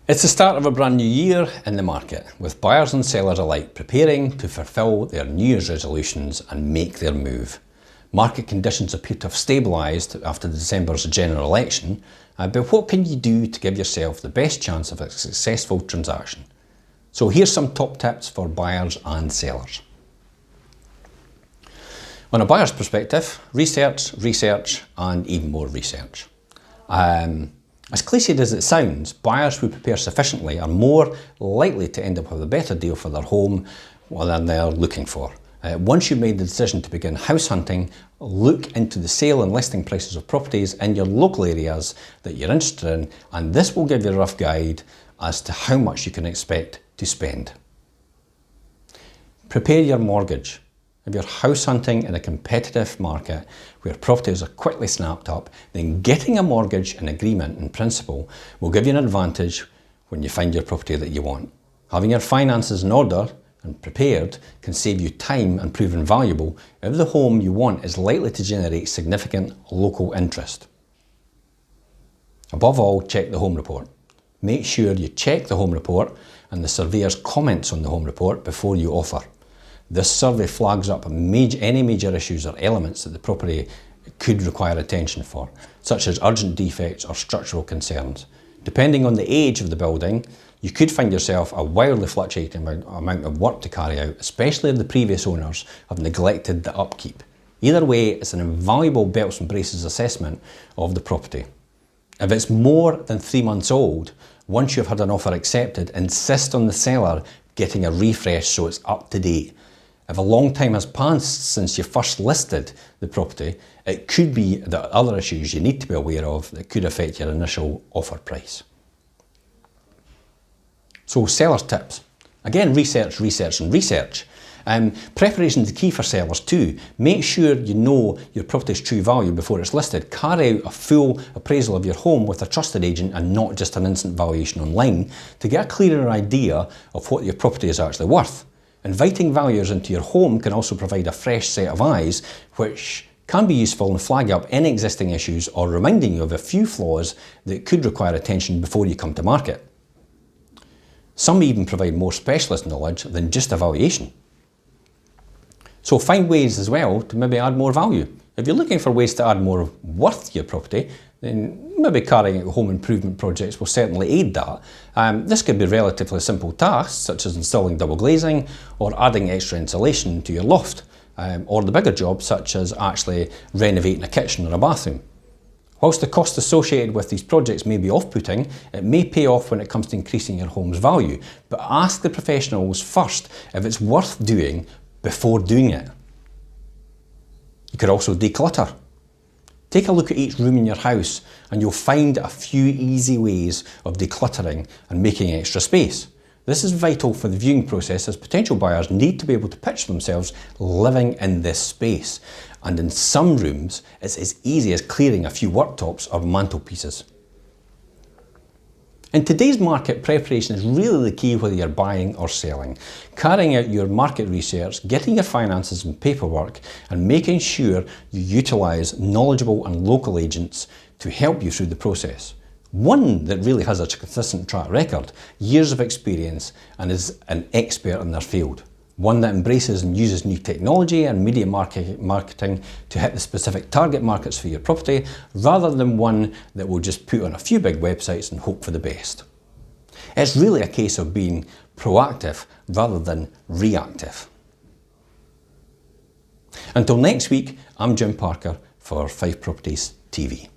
It's the start of a brand new year in the market, with buyers and sellers alike preparing to fulfil their New Year's resolutions and make their move. Market conditions appear to have stabilised after December's general election, but what can you do to give yourself the best chance of a successful transaction? So here's some top tips for buyers and sellers. On a buyer's perspective, research, and even more research. As cliched as it sounds, buyers who prepare sufficiently are more likely to end up with a better deal for their home than they're looking for. Once you've made the decision to begin house hunting, look into the sale and listing prices of properties in your local areas that you're interested in, and this will give you a rough guide as to how much you can expect to spend. Prepare your mortgage. If you're house hunting in a competitive market where properties are quickly snapped up, then getting a mortgage and agreement in principle will give you an advantage when you find your property that you want. Having your finances in order and prepared can save you time and prove invaluable if the home you want is likely to generate significant local interest. Above all, check the home report. Make sure you check the home report and the surveyor's comments on the home report before you offer. This survey flags up any major issues or elements that the property could require attention for, such as urgent defects or structural concerns. Depending on the age of the building, you could find yourself a wildly fluctuating amount of work to carry out, especially if the previous owners have neglected the upkeep. Either way, it's an invaluable belts and braces assessment of the property. If it's more than 3 months old, once you've had an offer accepted, insist on the seller getting a refresh so it's up to date. If a long time has passed since you first listed the property, it could be that other issues you need to be aware of that could affect your initial offer price. So seller's tips. Again, research. Preparation is the key for sellers too. Make sure you know your property's true value before it's listed. Carry out a full appraisal of your home with a trusted agent and not just an instant valuation online to get a clearer idea of what your property is actually worth. Inviting valuers into your home can also provide a fresh set of eyes, which can be useful in flagging up any existing issues or reminding you of a few flaws that could require attention before you come to market. Some even provide more specialist knowledge than just a valuation. So find ways as well to maybe add more value. If you're looking for ways to add more worth to your property, then maybe carrying out home improvement projects will certainly aid that. This could be relatively simple tasks such as installing double glazing or adding extra insulation to your loft, or the bigger jobs such as actually renovating a kitchen or a bathroom. Whilst the cost associated with these projects may be off-putting, it may pay off when it comes to increasing your home's value, but ask the professionals first if it's worth doing before doing it. You could also declutter. Take a look at each room in your house and you'll find a few easy ways of decluttering and making extra space. This is vital for the viewing process as potential buyers need to be able to picture themselves living in this space. And in some rooms, it's as easy as clearing a few worktops or mantelpieces. In today's market, preparation is really the key whether you're buying or selling. Carrying out your market research, getting your finances and paperwork, and making sure you utilise knowledgeable and local agents to help you through the process. One that really has a consistent track record, years of experience, and is an expert in their field. One that embraces and uses new technology and media marketing to hit the specific target markets for your property, rather than one that will just put on a few big websites and hope for the best. It's really a case of being proactive rather than reactive. Until next week, I'm Jim Parker for Fife Properties TV.